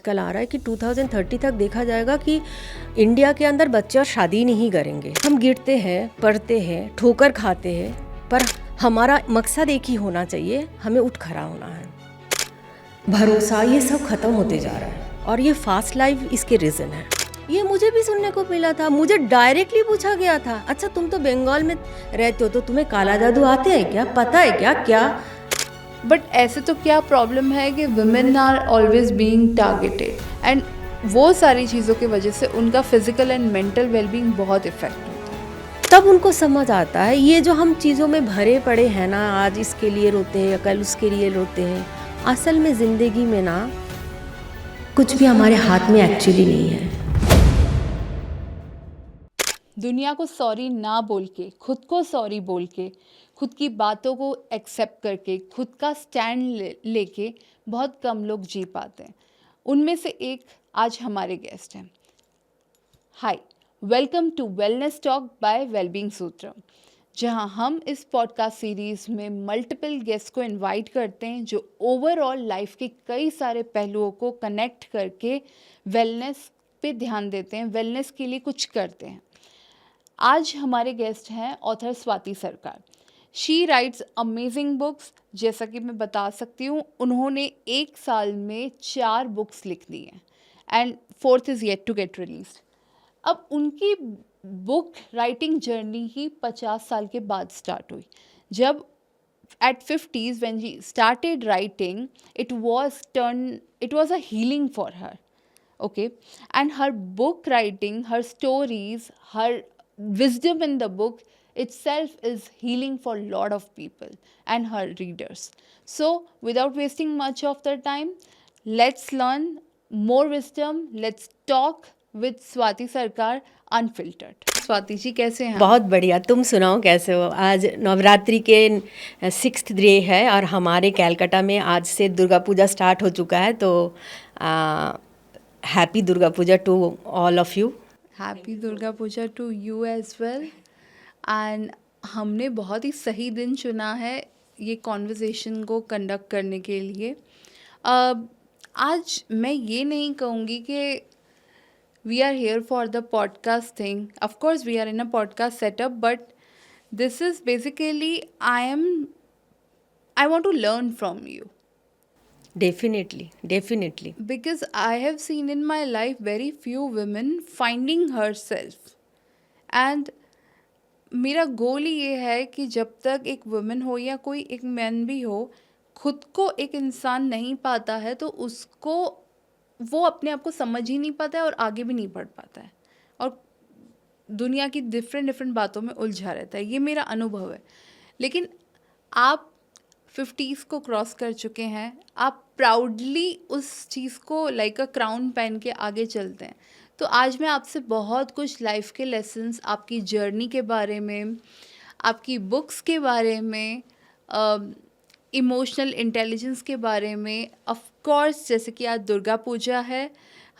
आजकल आ रहा है कि 2030 तक देखा जाएगा कि इंडिया के अंदर बच्चा शादी नहीं करेंगे। हम गिरते हैं, पढ़ते हैं, ठोकर खाते हैं, पर हमारा मकसद एक ही होना चाहिए, हमें उठ खड़ा होना है। भरोसा ये सब खत्म होते जा रहा है और ये फास्ट लाइफ इसके रीज़न है। ये मुझे भी सुनने को मिला था, मुझे डायरेक्टली पूछा गया था, अच्छा तुम तो बंगाल में रहते हो तो तुम्हें काला जादू आते हैं क्या, पता है क्या? बट ऐसे तो क्या प्रॉब्लम है कि women are always being targeted and वो सारी चीज़ों की वजह से उनका फिजिकल एंड मेंटल वेलबींग बहुत इफेक्ट होता है। तब उनको समझ आता है ये जो हम चीज़ों में भरे पड़े हैं ना, आज इसके लिए रोते हैं, कल उसके लिए रोते हैं, असल में ज़िंदगी में ना कुछ भी हमारे हाथ में एक्चुअली नहीं है। दुनिया को सॉरी ना बोल के, खुद को सॉरी बोल के, खुद की बातों को एक्सेप्ट करके, खुद का स्टैंड लेके बहुत कम लोग जी पाते हैं। उनमें से एक आज हमारे गेस्ट हैं। Hi, welcome to wellness talk by wellbeing Sutram, जहां हम इस पॉडकास्ट सीरीज़ में मल्टीपल गेस्ट को इनवाइट करते हैं जो ओवरऑल लाइफ के कई सारे पहलुओं को कनेक्ट करके वेलनेस पे ध्यान देते हैं, वेलनेस के लिए कुछ करते हैं। आज हमारे गेस्ट हैं ऑथर स्वाति सरकार। She writes amazing books. जैसा कि मैं बता सकती हूँ, उन्होंने 1 साल में 4 बुक्स लिख दी हैं and 4th is yet to get release. अब उनकी बुक राइटिंग जर्नी ही 50 साल के बाद स्टार्ट हुई। जब at 50s when she started writing, it was a healing for her. Okay, and her book writing, her stories, her wisdom in the book itself is healing for a lot of people and her readers. So without wasting much of their time, let's learn more wisdom. Let's talk with Swati Sarkar unfiltered. Swati ji कैसे हैं? बहुत बढ़िया, तुम सुनाओ कैसे हो? आज नवरात्रि के 6th डे है और हमारे कैलकाटा में आज से दुर्गा पूजा स्टार्ट हो चुका है, तो happy Durga Puja to all of you. Happy Durga Puja to you as well. And हमने बहुत ही सही दिन चुना है ये कॉन्वर्सेशन को कंडक्ट करने के लिए। आज मैं ये नहीं कहूँगी कि we are here for the podcast thing. Of course, we are in a podcast setup, but this is basically I want to learn from you. Definitely. Because I have seen in my life very few women finding herself. And मेरा गोल ही ये है कि जब तक एक women हो या कोई एक मैन भी हो, खुद को एक इंसान नहीं पाता है तो उसको वो अपने आप को समझ ही नहीं पाता है और आगे भी नहीं बढ़ पाता है और दुनिया की डिफरेंट बातों में उलझा रहता है। ये मेरा अनुभव है। लेकिन आप 50s को क्रॉस कर चुके हैं, आप प्राउडली उस चीज़ को लाइक अ क्राउन पहन के आगे चलते हैं। तो आज मैं आपसे बहुत कुछ लाइफ के लेसन्स, आपकी जर्नी के बारे में, आपकी बुक्स के बारे में, इमोशनल इंटेलिजेंस के बारे में, ऑफ कोर्स जैसे कि आज दुर्गा पूजा है,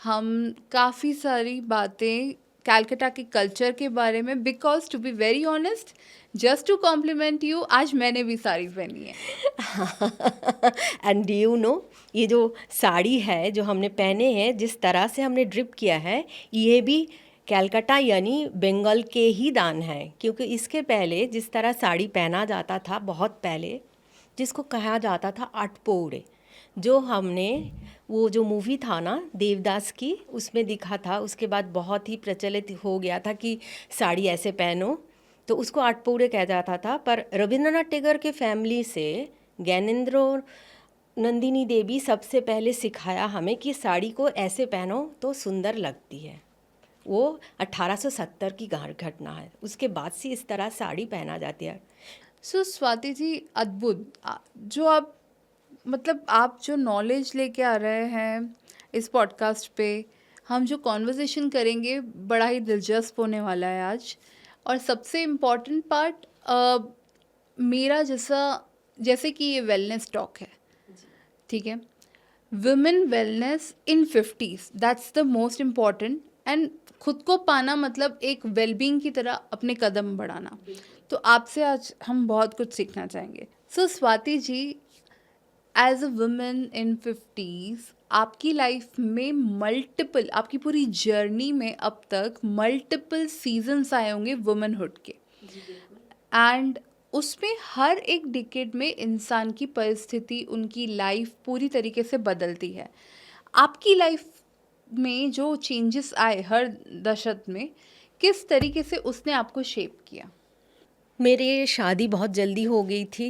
हम काफ़ी सारी बातें कैलकाटा के कल्चर के बारे में, because to be very honest, just to compliment you, आज मैंने भी साड़ी पहनी है। एंड यू नो, ये जो साड़ी है जो हमने पहने हैं, जिस तरह से हमने ड्रिप किया है, ये भी कैलकाटा यानी बंगाल के ही दान है। क्योंकि इसके पहले जिस तरह साड़ी पहना जाता था, बहुत पहले, जिसको कहा जाता था अटपोड़े, जो हमने वो जो मूवी था ना देवदास की, उसमें दिखा था। उसके बाद बहुत ही प्रचलित हो गया था कि साड़ी ऐसे पहनो, तो उसको अटपोड़े कहा जाता था। पर रविंद्रनाथ टैगोर के फैमिली से ज्ञानेंद्र और नंदिनी देवी सबसे पहले सिखाया हमें कि साड़ी को ऐसे पहनो तो सुंदर लगती है। वो 1870 की घटना है। उसके बाद से इस तरह साड़ी पहना जाती है। सो स्वाति जी, अद्भुत, जो आप मतलब आप जो नॉलेज लेके आ रहे हैं इस पॉडकास्ट पे, हम जो कॉन्वर्सेशन करेंगे बड़ा ही दिलचस्प होने वाला है आज। और सबसे इम्पॉर्टेंट पार्ट मेरा जैसे कि ये वेलनेस टॉक है, ठीक है, women wellness in 50s, that's the most important. And खुद को पाना मतलब एक वेलबींग की तरह अपने कदम बढ़ाना। तो आपसे आज हम बहुत कुछ सीखना चाहेंगे। So Swati ji, as a women in 50s, आपकी लाइफ में मल्टीपल, आपकी पूरी जर्नी में अब तक मल्टीपल सीजन्स आए होंगे वुमेनहुड के, एंड उसमें हर एक डिकेड में इंसान की परिस्थिति, उनकी लाइफ पूरी तरीके से बदलती है। आपकी लाइफ में जो चेंजेस आए हर दशक में, किस तरीके से उसने आपको शेप किया? मेरी शादी बहुत जल्दी हो गई थी,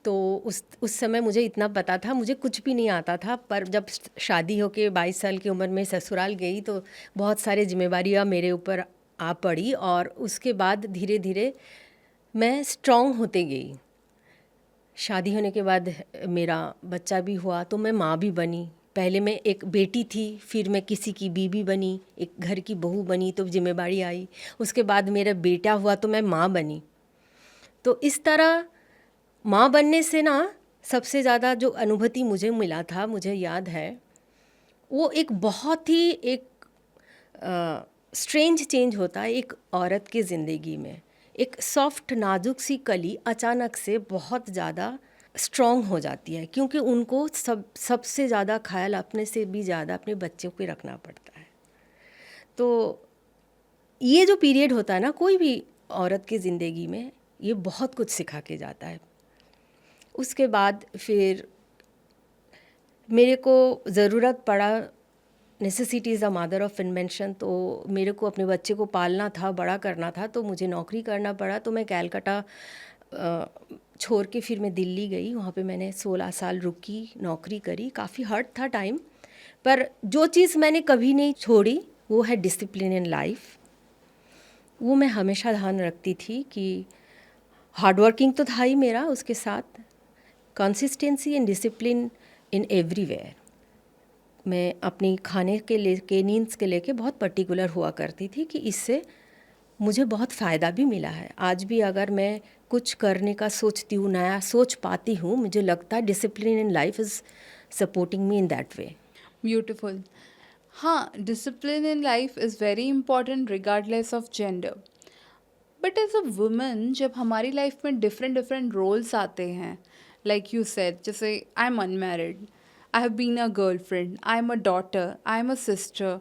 तो उस समय मुझे इतना पता था, मुझे कुछ भी नहीं आता था। पर जब शादी होके 22 साल की उम्र में ससुराल गई तो बहुत सारी जिम्मेवारियाँ मेरे ऊपर आ पड़ी, और उसके बाद धीरे धीरे मैं स्ट्रांग होते गई। शादी होने के बाद मेरा बच्चा भी हुआ तो मैं माँ भी बनी। पहले मैं एक बेटी थी, फिर मैं किसी की बीवी बनी, एक घर की बहू बनी, तो जिम्मेवारी आई। उसके बाद मेरा बेटा हुआ तो मैं माँ बनी। तो इस तरह माँ बनने से ना सबसे ज़्यादा जो अनुभूति मुझे मिला था, मुझे याद है, वो एक बहुत ही एक स्ट्रेंज चेंज होता है एक औरत की ज़िंदगी में। एक सॉफ्ट नाजुक सी कली अचानक से बहुत ज़्यादा स्ट्रॉन्ग हो जाती है, क्योंकि उनको सबसे ज़्यादा ख्याल अपने से भी ज़्यादा अपने बच्चों को रखना पड़ता है। तो ये जो पीरियड होता है ना कोई भी औरत की ज़िंदगी में, ये बहुत कुछ सिखा के जाता है। उसके बाद फिर मेरे को ज़रूरत पड़ा, necessity is the mother of invention, तो मेरे को अपने बच्चे को पालना था, बड़ा करना था, तो मुझे नौकरी करना पड़ा। तो मैं कैलकाटा छोड़ के फिर मैं दिल्ली गई। वहाँ पे मैंने 16 साल रुकी, नौकरी करी। काफ़ी हार्ड था टाइम, पर जो चीज़ मैंने कभी नहीं छोड़ी वो है डिसिप्लिन इन लाइफ। वो मैं हमेशा ध्यान रखती थी कि हार्ड वर्किंग तो था ही मेरा, उसके साथ consistency and discipline in everywhere. मैं अपनी खाने के लेके, नींद के लेके बहुत पर्टिकुलर हुआ करती थी कि इससे मुझे बहुत फ़ायदा भी मिला है। आज भी अगर मैं कुछ करने का सोचती हूँ, नया सोच पाती हूँ, मुझे लगता है discipline in life is supporting me in that way. Beautiful. हाँ, discipline in life is very important regardless of gender. But as a woman, जब हमारी लाइफ में डिफरेंट डिफरेंट रोल्स आते हैं, लाइक यू सेड, जैसे I am unmarried, I have been a girlfriend, I am a daughter, I am a sister,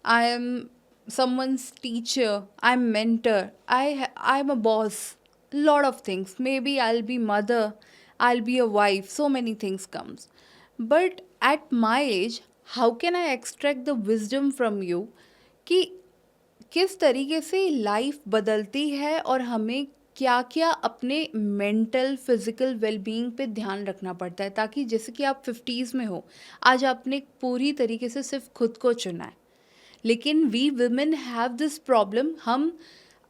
I am someone's teacher, I'm mentor, I'm a boss, lot of things. Maybe I'll be mother, I'll be a wife, so many things comes. But at my age, how can I extract the wisdom from you कि किस तरीके से life बदलती है और हमें क्या क्या अपने मेंटल फिजिकल वेलबींग पे ध्यान रखना पड़ता है, ताकि जैसे कि आप 50s में हो, आज आपने पूरी तरीके से सिर्फ खुद को चुना है, लेकिन we women have this problem, हम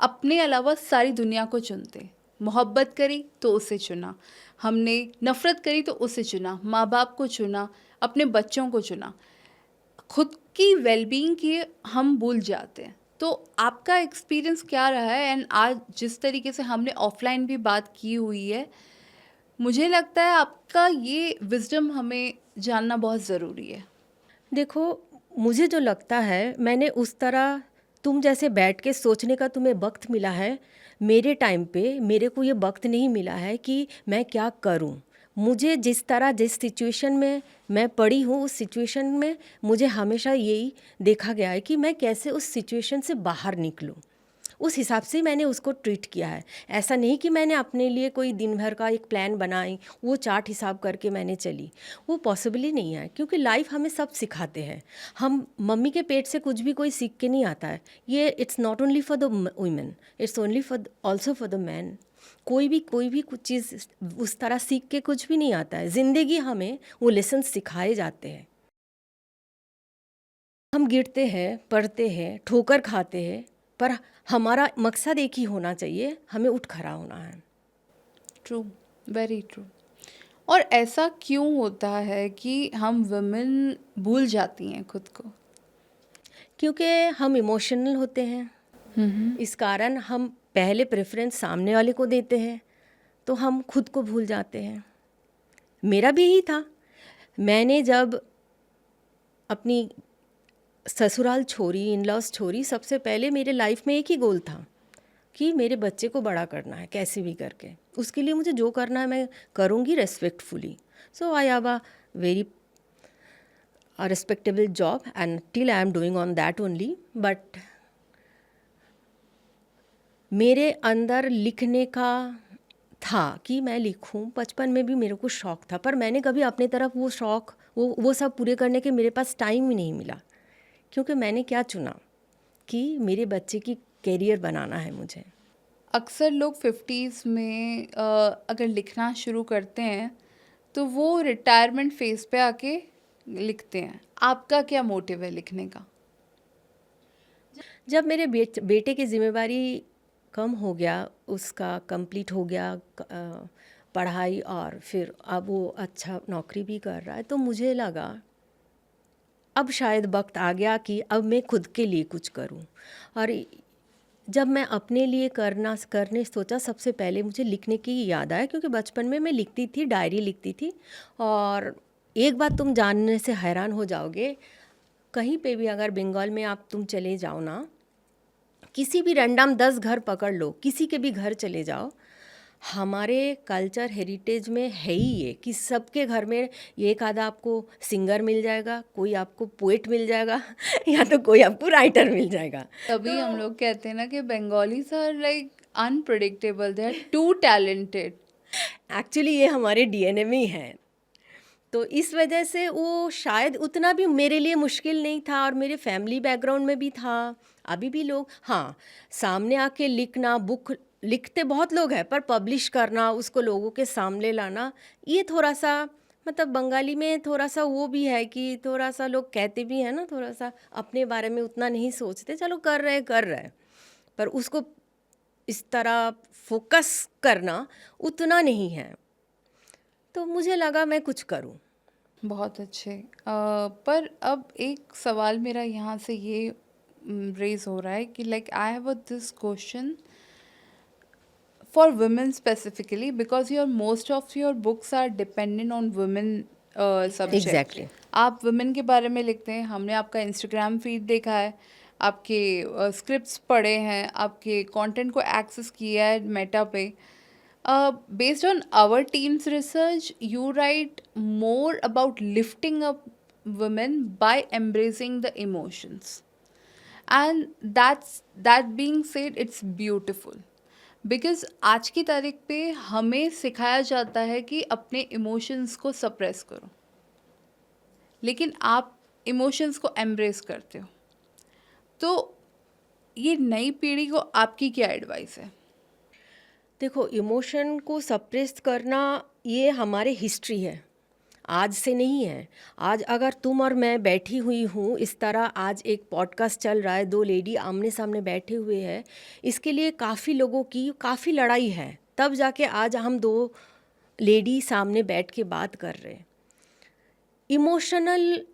अपने अलावा सारी दुनिया को चुनते हैं। मोहब्बत करी तो उसे चुना, हमने नफ़रत करी तो उसे चुना, माँ बाप को चुना, अपने बच्चों को चुना, खुद की वेलबींग की हम भूल जाते हैं। तो आपका एक्सपीरियंस क्या रहा है? एंड आज जिस तरीके से हमने ऑफलाइन भी बात की हुई है, मुझे लगता है आपका ये विजडम हमें जानना बहुत ज़रूरी है। देखो, मुझे जो लगता है, मैंने उस तरह तुम जैसे बैठ के सोचने का तुम्हें वक्त मिला है, मेरे टाइम पे मेरे को ये वक्त नहीं मिला है कि मैं क्या करूं। मुझे जिस तरह जिस सिचुएशन में मैं पड़ी हूँ, उस सिचुएशन में मुझे हमेशा यही देखा गया है कि मैं कैसे उस सिचुएशन से बाहर निकलूं। उस हिसाब से मैंने उसको ट्रीट किया है। ऐसा नहीं कि मैंने अपने लिए कोई दिन भर का एक प्लान बनाई, वो चार्ट हिसाब करके मैंने चली, वो पॉसिबल ही नहीं है। क्योंकि लाइफ हमें सब सिखाते हैं। हम मम्मी के पेट से कुछ भी कोई सीख के नहीं आता है। ये it's not only for the women, it's only for also for the man. कोई भी कुछ चीज़ उस तरह सीख के कुछ भी नहीं आता है। ज़िंदगी हमें वो लेसन सिखाए जाते हैं। हम गिरते हैं, पड़ते हैं, ठोकर खाते हैं, पर हमारा मकसद एक ही होना चाहिए, हमें उठ खड़ा होना है। True, very true. और ऐसा क्यों होता है कि हम वुमेन भूल जाती हैं खुद को? क्योंकि हम इमोशनल होते हैं। इस कारण हम पहले प्रेफरेंस सामने वाले को देते हैं, तो हम खुद को भूल जाते हैं। मेरा भी यही था। मैंने जब अपनी ससुराल छोड़ी, इन लॉज छोड़ी, सबसे पहले मेरे लाइफ में एक ही गोल था कि मेरे बच्चे को बड़ा करना है कैसे भी करके। उसके लिए मुझे जो करना है मैं करूँगी respectfully. So I have a very a respectable job and till I am doing on that only. But मेरे अंदर लिखने का था कि मैं लिखूं, बचपन में भी मेरे को शौक़ था, पर मैंने कभी अपने तरफ वो शौक़ वो सब पूरे करने के मेरे पास टाइम ही नहीं मिला, क्योंकि मैंने क्या चुना कि मेरे बच्चे की करियर बनाना है मुझे। अक्सर लोग 50s में अगर लिखना शुरू करते हैं तो वो रिटायरमेंट फेज़ पे आके लिखते हैं। आपका क्या मोटिव है लिखने का? जब मेरे बेटे की ज़िम्मेवारी कम हो गया, उसका कंप्लीट हो गया पढ़ाई, और फिर अब वो अच्छा नौकरी भी कर रहा है, तो मुझे लगा अब शायद वक्त आ गया कि अब मैं खुद के लिए कुछ करूं। और जब मैं अपने लिए करने सोचा, सबसे पहले मुझे लिखने की याद आया, क्योंकि बचपन में मैं लिखती थी, डायरी लिखती थी। और एक बात तुम जानने से हैरान हो जाओगे, कहीं पे भी अगर बंगाल में तुम चले जाओ ना, किसी भी रैंडम 10 घर पकड़ लो, किसी के भी घर चले जाओ, हमारे कल्चर हेरिटेज में है ही ये कि सबके घर में एक आधा आपको सिंगर मिल जाएगा, कोई आपको पोएट मिल जाएगा या तो कोई आपको राइटर मिल जाएगा। तभी हम लोग कहते हैं ना कि Bengalis are like unpredictable, they are too talented. Actually ये हमारे डीएनए में ही है, तो इस वजह से वो शायद उतना भी मेरे लिए मुश्किल नहीं था, और मेरे फैमिली बैकग्राउंड में भी था। अभी भी लोग, हाँ, सामने आके लिखना, बुक लिखते बहुत लोग हैं, पर पब्लिश करना, उसको लोगों के सामने लाना, ये थोड़ा सा, मतलब बंगाली में थोड़ा सा वो भी है कि थोड़ा सा लोग कहते भी हैं ना, थोड़ा सा अपने बारे में उतना नहीं सोचते, चलो कर रहे, पर उसको इस तरह फोकस करना उतना नहीं है। तो मुझे लगा मैं कुछ करूं। बहुत अच्छे। पर अब एक सवाल मेरा यहाँ से ये रेज हो रहा है कि like I have this question for women specifically, because your most of your books are dependent on women subject. Exactly. आप women के बारे में लिखते हैं, हमने आपका इंस्टाग्राम फीड देखा है, आपके स्क्रिप्ट्स पढ़े हैं, आपके कंटेंट को एक्सेस किया है मेटा पे। Based on our team's research, you write more about lifting up women by embracing the emotions, and that being said, it's beautiful. Because आज की तारीख पे हमें सिखाया जाता है कि अपने इमोशंस को सप्रेस करो, लेकिन आप इमोशंस को एम्ब्रेस करते हो। तो ये नई पीढ़ी को आपकी क्या एडवाइस है? देखो, इमोशन को सप्रेस करना ये हमारे हिस्ट्री है, आज से नहीं है। आज अगर तुम और मैं बैठी हुई हूँ इस तरह, आज एक पॉडकास्ट चल रहा है, 2 लेडी आमने सामने बैठे हुए हैं, इसके लिए काफ़ी लोगों की काफ़ी लड़ाई है, तब जाके आज हम 2 लेडी सामने बैठ के बात कर रहे हैं। इमोशनल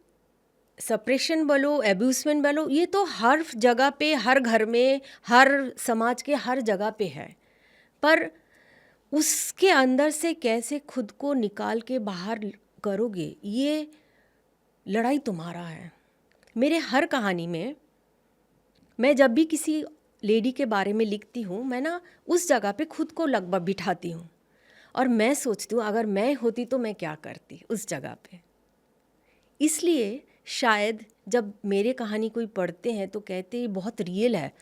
सप्रेशन बोलो, एब्यूसमेंट बोलो, ये तो हर जगह पे, हर घर में, हर समाज के हर जगह पे है, पर उसके अंदर से कैसे खुद को निकाल के बाहर करोगे, ये लड़ाई तुम्हारा है। मेरे हर कहानी में मैं जब भी किसी लेडी के बारे में लिखती हूँ, मैं ना उस जगह पे खुद को लगभग बिठाती हूँ, और मैं सोचती हूँ अगर मैं होती तो मैं क्या करती उस जगह पे। इसलिए शायद जब मेरे कहानी कोई पढ़ते हैं तो कहते हैं बहुत रियल है,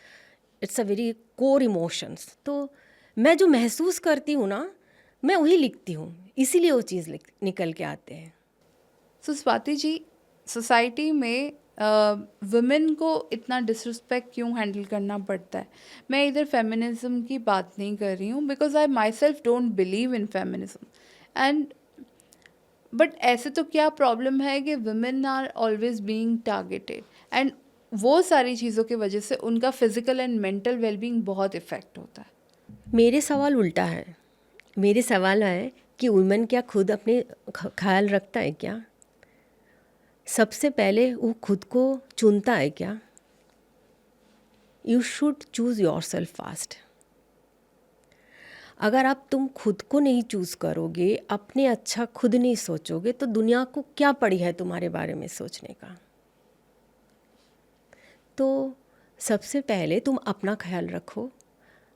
it's a very core emotions. तो मैं जो महसूस करती हूँ ना, मैं वही लिखती हूँ, इसीलिए वो चीज़ निकल के आते हैं। सो स्वाति जी, सोसाइटी में वुमेन को इतना डिसरिस्पेक्ट क्यों हैंडल करना पड़ता है? मैं इधर फेमिनिज्म की बात नहीं कर रही हूँ, because I myself don't believe in feminism, and but ऐसे तो क्या प्रॉब्लम है कि women are always being targeted, and वो सारी चीज़ों की वजह से उनका फिजिकल एंड मेंटल वेलबींग बहुत इफ़ेक्ट होता है। मेरे सवाल उल्टा है। मेरे सवाल है कि वुमेन क्या खुद अपने ख्याल रखता है क्या? सबसे पहले वो खुद को चुनता है क्या? You should choose yourself fast. अगर तुम खुद को नहीं चूज़ करोगे, अपने अच्छा खुद नहीं सोचोगे, तो दुनिया को क्या पड़ी है तुम्हारे बारे में सोचने का? तो सबसे पहले तुम अपना ख्याल रखो,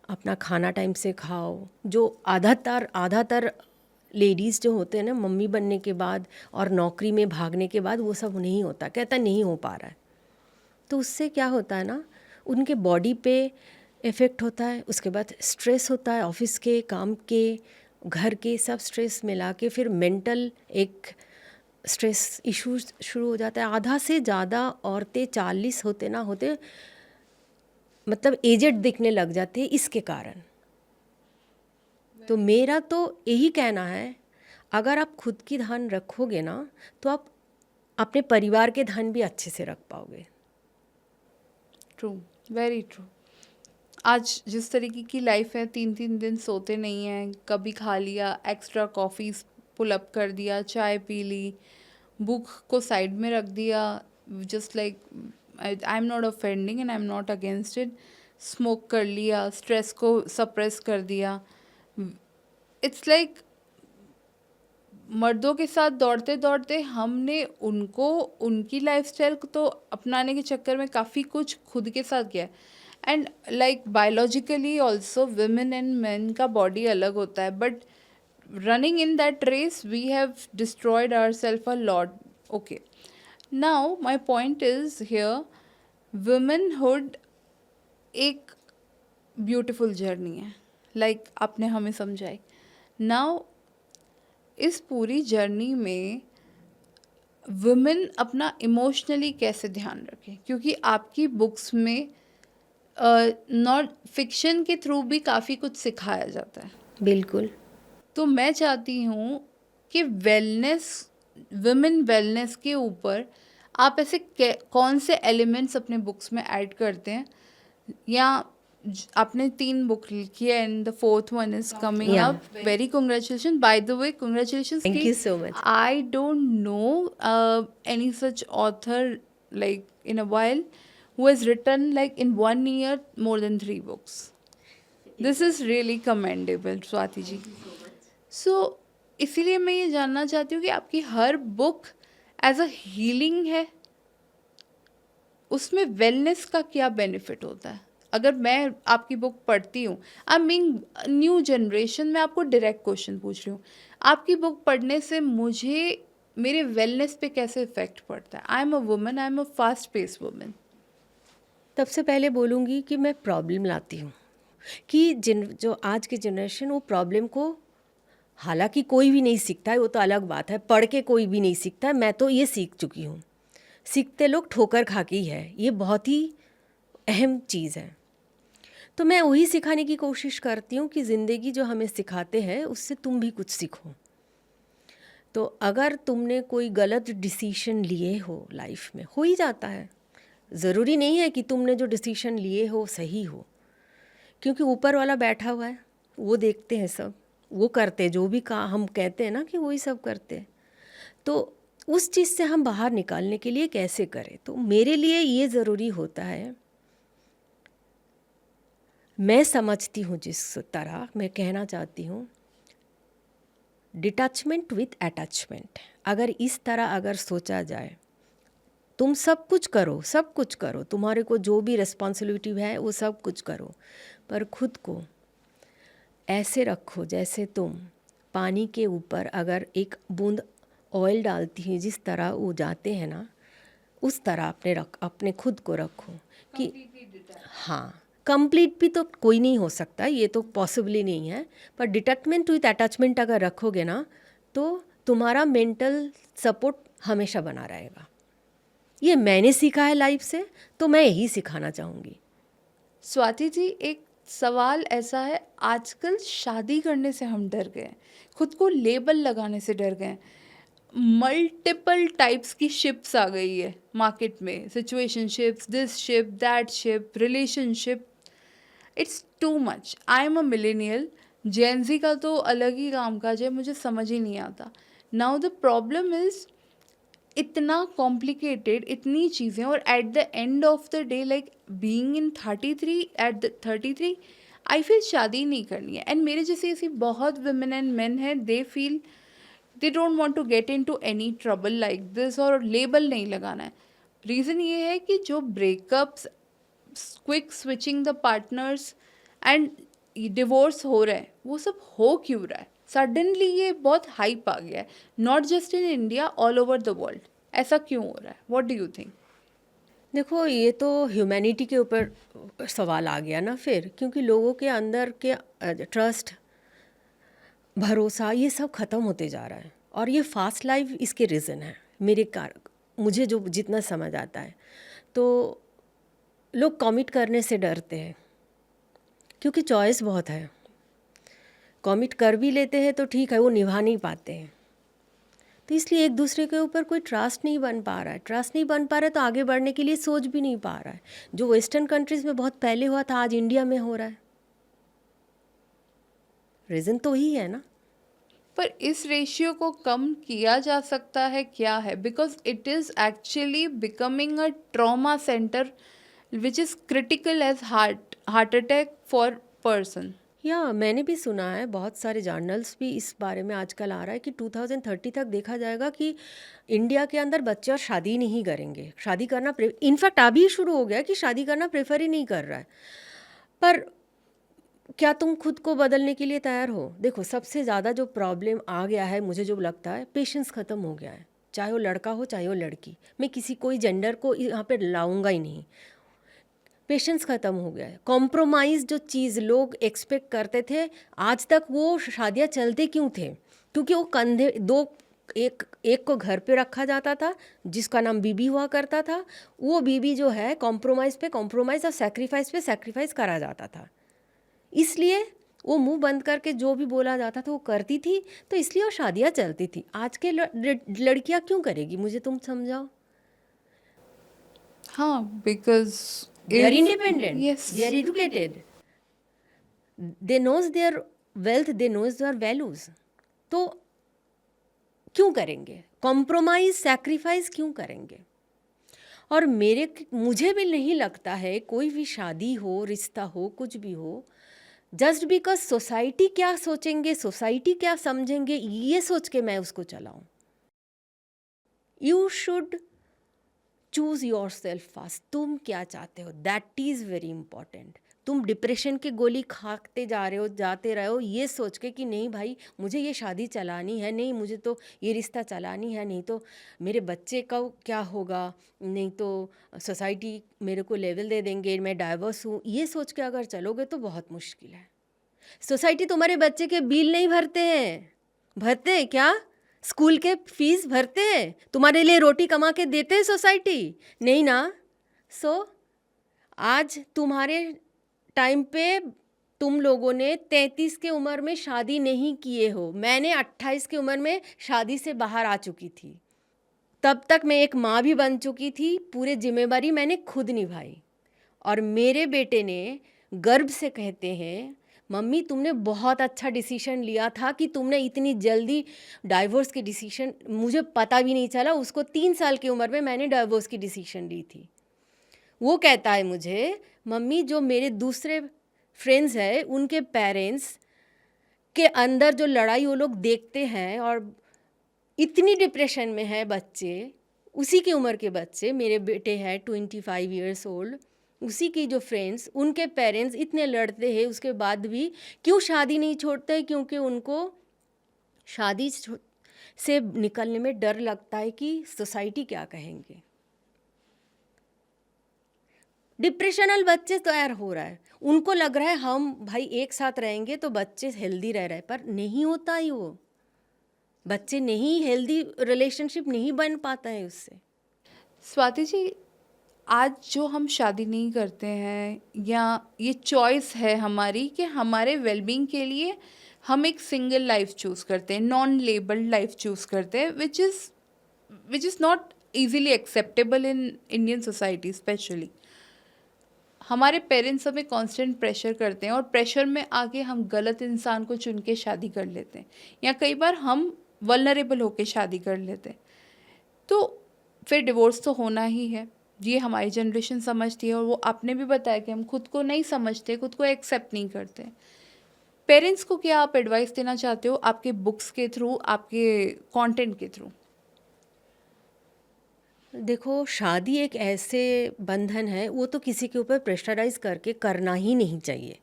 अपना खाना टाइम से खाओ, जो आधातर लेडीज़ जो होते हैं ना, मम्मी बनने के बाद और नौकरी में भागने के बाद वो सब नहीं होता, कहता नहीं हो पा रहा है। तो उससे क्या होता है ना, उनके बॉडी पे इफ़ेक्ट होता है, उसके बाद स्ट्रेस होता है, ऑफिस के, काम के, घर के, सब स्ट्रेस मिला के फिर मेंटल एक स्ट्रेस इश्यूज शुरू हो जाता है। आधा से ज़्यादा औरतें 40 होते ना होते मतलब एजेड दिखने लग जाते हैं इसके कारण। तो मेरा तो यही कहना है, अगर आप खुद की ध्यान रखोगे ना तो आप अपने परिवार के ध्यान भी अच्छे से रख पाओगे। True, very true. आज जिस तरीके की लाइफ है, 3-3 दिन सोते नहीं हैं, कभी खा लिया, एक्स्ट्रा कॉफ़ीज़ पुल अप कर दिया, चाय पी ली, बुक को साइड में रख दिया, just like I am not offending and I am not against it, smoke कर लिया, स्ट्रेस को सप्रेस कर दिया। इट्स लाइक मर्दों के साथ दौड़ते दौड़ते हमने उनको उनकी लाइफस्टाइल को तो अपनाने के चक्कर में काफ़ी कुछ खुद के साथ किया है। And like biologically also women and main का बॉडी अलग होता है, but running in that race we have destroyed ourselves a lot. Okay, now my point is here, womanhood एक ब्यूटीफुल जर्नी है, लाइक आपने हमें समझाई। नाउ इस पूरी जर्नी में वुमेन अपना इमोशनली कैसे ध्यान रखें, क्योंकि आपकी बुक्स में नॉट फिक्शन के थ्रू भी काफ़ी कुछ सिखाया जाता है। बिल्कुल। तो मैं चाहती हूँ कि वेलनेस, वुमेन वेलनेस के ऊपर आप ऐसे कौन से एलिमेंट्स अपने बुक्स में ऐड करते हैं, या आपने 3 बुक लिखी है and the 4th one is coming Yeah. Up. Very congratulation, by the way congratulation. Thank you so much. I don't know any such author like in a while who has written like in 1 year more than 3 books. This is really commendable, Swati ji. So इसीलिए मैं ये जानना चाहती हूँ कि आपकी हर book as a healing है, उसमें वेलनेस का क्या बेनिफिट होता है? अगर मैं आपकी बुक पढ़ती हूँ, आई मीन न्यू जनरेशन में, आपको डायरेक्ट क्वेश्चन पूछ रही हूँ, आपकी बुक पढ़ने से मुझे मेरे वेलनेस पे कैसे इफेक्ट पड़ता है? I am a woman, I am a fast pace woman. सबसे पहले बोलूँगी कि मैं प्रॉब्लम लाती हूँ कि जो आज की जनरेशन वो प्रॉब्लम को, हालांकि कोई भी नहीं सीखता है, वो तो अलग बात है, पढ़ के कोई भी नहीं सीखता है, मैं तो ये सीख चुकी हूँ। सीखते लोग ठोकर खा के ही है, ये बहुत ही अहम चीज़ है। तो मैं वही सिखाने की कोशिश करती हूँ कि ज़िंदगी जो हमें सिखाते हैं उससे तुम भी कुछ सीखो। तो अगर तुमने कोई गलत डिसीजन लिए हो लाइफ में, हो ही जाता है, ज़रूरी नहीं है कि तुमने जो डिसीजन लिए हो सही हो, क्योंकि ऊपर वाला बैठा हुआ है, वो देखते हैं सब, वो करते जो भी हम कहते हैं ना कि वही सब करते हैं। तो उस चीज़ से हम बाहर निकालने के लिए कैसे करें? तो मेरे लिए ये ज़रूरी होता है, मैं समझती हूँ जिस तरह मैं कहना चाहती हूँ, डिटैचमेंट विथ अटैचमेंट। अगर इस तरह अगर सोचा जाए, तुम सब कुछ करो, सब कुछ करो, तुम्हारे को जो भी रिस्पॉन्सिबिलिटी है वो सब कुछ करो, पर खुद को ऐसे रखो जैसे तुम पानी के ऊपर अगर एक बूंद ऑयल डालती है, जिस तरह वो जाते हैं ना, उस तरह अपने खुद को रखो कि हाँ, कंप्लीट भी तो कोई नहीं हो सकता, ये तो पॉसिबल ही नहीं है, पर डिटैचमेंट विथ अटैचमेंट अगर रखोगे ना तो तुम्हारा मेंटल सपोर्ट हमेशा बना रहेगा। ये मैंने सीखा है लाइफ से, तो मैं यही सिखाना चाहूँगी। स्वाति जी, एक सवाल ऐसा है, आजकल शादी करने से हम डर गए हैं, खुद को लेबल लगाने से डर गए हैं। मल्टीपल टाइप्स की शिप्स आ गई है मार्केट में, situationships, this ship, that ship, relationship, it's too much. I am a millennial, Gen Z का तो अलग ही कामकाज है, मुझे समझ ही नहीं आता। नाउ द प्रॉब्लम इज इतना कॉम्प्लिकेटेड, इतनी चीज़ें, और at the end of the day like being in 33, at the 33 I feel शादी नहीं करनी है। एंड मेरे जैसे ऐसी बहुत वुमेन एंड मेन हैं, they feel they don't want to get into any trouble like this, और लेबल नहीं लगाना है। रीज़न ये है कि जो breakups, quick switching the partners and divorce हो रहा है, वो सब हो क्यों रहा है? सडनली ये बहुत हाइप आ गया है, not just in India, all over the world. ऐसा क्यों हो रहा है? What do you think? देखो, ये तो ह्यूमैनिटी के ऊपर सवाल आ गया ना फिर, क्योंकि लोगों के अंदर के ट्रस्ट, भरोसा, ये सब ख़त्म होते जा रहा है। और ये फास्ट लाइफ इसके रीज़न है मेरे कार मुझे जो जितना समझ आता है। तो लोग कमिट करने से डरते हैं क्योंकि चॉइस बहुत है। कमिट कर भी लेते हैं तो ठीक है, वो निभा नहीं पाते हैं। तो इसलिए एक दूसरे के ऊपर कोई ट्रस्ट नहीं बन पा रहा है। ट्रस्ट नहीं बन पा रहा है तो आगे बढ़ने के लिए सोच भी नहीं पा रहा है। जो वेस्टर्न कंट्रीज़ में बहुत पहले हुआ था, आज इंडिया में हो रहा है। रीज़न तो वही है ना। पर इस रेशियो को कम किया जा सकता है क्या है? Because it is actually becoming a trauma centre which is critical as heart attack for person. या मैंने भी सुना है, बहुत सारे जर्नल्स भी इस बारे में आजकल आ रहा है कि 2030 तक देखा जाएगा कि इंडिया के अंदर बच्चे और शादी नहीं करेंगे। शादी करना इनफैक्ट अभी शुरू हो गया कि शादी करना प्रेफर ही नहीं कर रहा है। पर क्या तुम खुद को बदलने के लिए तैयार हो? देखो, सबसे ज़्यादा जो प्रॉब्लम आ गया है, मुझे जो लगता है, पेशेंस ख़त्म हो गया है। चाहे वो लड़का हो चाहे वो लड़की, मैं किसी कोई जेंडर को यहाँ पे लाऊंगा ही नहीं। पेशेंस ख़त्म हो गया है। कॉम्प्रोमाइज़ जो चीज़ लोग एक्सपेक्ट करते थे, आज तक वो शादियाँ चलते क्यों थे? क्योंकि वो कंधे दो एक को घर पे रखा जाता था जिसका नाम बीबी हुआ करता था। वो बीबी जो है कॉम्प्रोमाइज़ पे कॉम्प्रोमाइज़ और सैक्रिफाइस पे सैक्रिफाइस करा जाता था। इसलिए वो मुंह बंद करके जो भी बोला जाता था वो करती थी, तो इसलिए वो शादियाँ चलती थी। आज के लड़कियाँ क्यों करेगी? मुझे तुम समझाओ। हाँ, because They are independent. Yes. They are educated. They knows their wealth. They knows their values. तो क्यों करेंगे? कॉम्प्रोमाइज़, सैक्रिफाइस क्यों करेंगे? और मुझे भी नहीं लगता है कोई भी शादी हो, रिश्ता हो, कुछ भी हो, जस्ट बिकॉज सोसाइटी क्या सोचेंगे, सोसाइटी क्या समझेंगे, ये सोच के मैं उसको चलाऊं। You should choose yourself first. तुम क्या चाहते हो, दैट इज़ वेरी इंपॉर्टेंट। तुम डिप्रेशन की गोली खाते जा रहे हो, जाते रहो ये सोच के कि नहीं भाई मुझे ये शादी चलानी है, नहीं मुझे तो ये रिश्ता चलानी है, नहीं तो मेरे बच्चे का क्या होगा, नहीं तो सोसाइटी मेरे को लेवल दे देंगे, मैं डाइवर्स हूँ, ये सोच के अगर चलोगे तो बहुत मुश्किल है। सोसाइटी तुम्हारे बच्चे के बिल नहीं भरते हैं। भरते हैं क्या? स्कूल के फीस भरते हैं? तुम्हारे लिए रोटी कमा के देते हैं सोसाइटी? नहीं ना। आज तुम्हारे टाइम पे तुम लोगों ने 33 के उम्र में शादी नहीं किए हो। मैंने 28 की उम्र में शादी से बाहर आ चुकी थी। तब तक मैं एक माँ भी बन चुकी थी। पूरी जिम्मेवारी मैंने खुद निभाई। और मेरे बेटे ने गर्व से कहते हैं, मम्मी तुमने बहुत अच्छा डिसीजन लिया था कि तुमने इतनी जल्दी डाइवोर्स की डिसीजन, मुझे पता भी नहीं चला। उसको 3 साल की उम्र में मैंने डाइवोर्स की डिसीजन ली थी। वो कहता है मुझे, मम्मी जो मेरे दूसरे फ्रेंड्स हैं उनके पेरेंट्स के अंदर जो लड़ाई वो लोग देखते हैं और इतनी डिप्रेशन में है बच्चे, उसी की उम्र के बच्चे, मेरे बेटे हैं 25 ईयर्स ओल्ड, उसी की जो फ्रेंड्स, उनके पेरेंट्स इतने लड़ते हैं, उसके बाद भी क्यों शादी नहीं छोड़ते? क्योंकि उनको शादी से निकलने में डर लगता है कि सोसाइटी क्या कहेंगे। डिप्रेशनल बच्चे तैयार हो रहा है, उनको लग रहा है हम भाई एक साथ रहेंगे तो बच्चे हेल्दी रह रहे हैं, पर नहीं होता ही। वो बच्चे नहीं, हेल्दी रिलेशनशिप नहीं बन पाता है उससे। स्वाति जी, आज जो हम शादी नहीं करते हैं या ये चॉइस है हमारी कि हमारे वेलबींग के लिए हम एक सिंगल लाइफ चूज़ करते हैं, नॉन लेबल्ड लाइफ चूज़ करते हैं, which is not easily acceptable in Indian society specially. हमारे पेरेंट्स हमें कांस्टेंट प्रेशर करते हैं और प्रेशर में आके हम गलत इंसान को चुन के शादी कर लेते हैं, या कई बार हम वल्नरेबल होके शादी कर लेते हैं। तो फिर डिवोर्स तो होना ही है, ये हमारी जनरेशन समझती है। और वो आपने भी बताया कि हम खुद को नहीं समझते, खुद को एक्सेप्ट नहीं करते। पेरेंट्स को क्या आप एडवाइस देना चाहते हो आपके बुक्स के थ्रू, आपके कंटेंट के थ्रू? देखो, शादी एक ऐसे बंधन है, वो तो किसी के ऊपर प्रेशराइज करके करना ही नहीं चाहिए।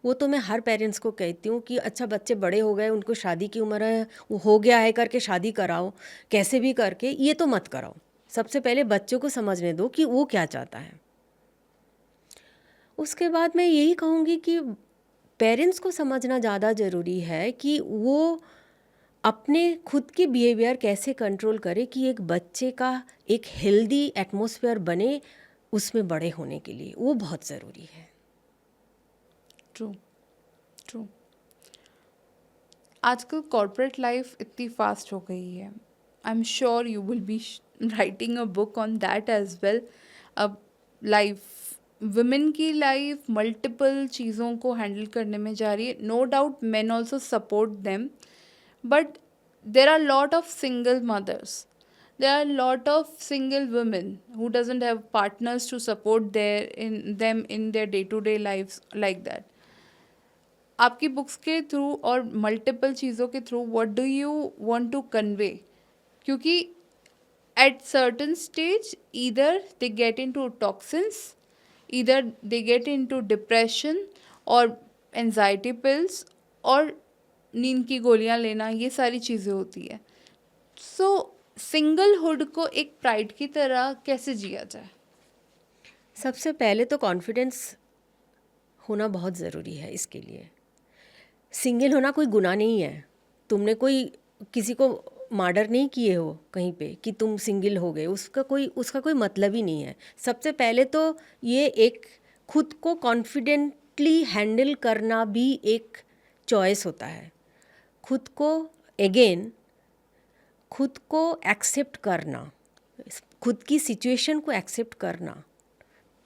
वो तो मैं हर पेरेंट्स को कहती हूँ कि अच्छा बच्चे बड़े हो गए, उनको शादी की उम्र है, वो हो गया है करके शादी कराओ, कैसे भी करके, ये तो मत कराओ। सबसे पहले बच्चों को समझने दो कि वो क्या चाहता है। उसके बाद मैं यही कहूँगी कि पेरेंट्स को समझना ज़्यादा ज़रूरी है कि वो अपने खुद की बिहेवियर कैसे कंट्रोल करे कि एक बच्चे का एक हेल्दी एटमॉस्फेयर बने उसमें बड़े होने के लिए, वो बहुत ज़रूरी है। True, true. आजकल कॉर्पोरेट लाइफ इतनी फास्ट हो गई है। I am sure you will be writing a book on that as well. अब लाइफ, वुमेन की लाइफ मल्टीपल चीज़ों को हैंडल करने में जा रही है। No doubt men also support them, but there are lot of single mothers, there are lot of single women who doesn't have partners to support them in their day to day lives like that. आपकी books के through और multiple चीज़ों के through what do you want to convey? क्योंकि at certain stage either they get into toxins, either they get into depression or anxiety pills और नींद की गोलियां लेना, ये सारी चीज़ें होती है। सो सिंगलहुड को एक प्राइड की तरह कैसे जिया जाए? सबसे पहले तो कॉन्फिडेंस होना बहुत ज़रूरी है इसके लिए। सिंगल होना कोई गुनाह नहीं है। तुमने कोई किसी को मर्डर नहीं किए हो कहीं पे कि तुम सिंगल हो गए, उसका कोई मतलब ही नहीं है। सबसे पहले तो ये एक खुद को कॉन्फिडेंटली हैंडल करना भी एक चॉइस होता है। खुद को खुद को एक्सेप्ट करना, खुद की सिचुएशन को एक्सेप्ट करना।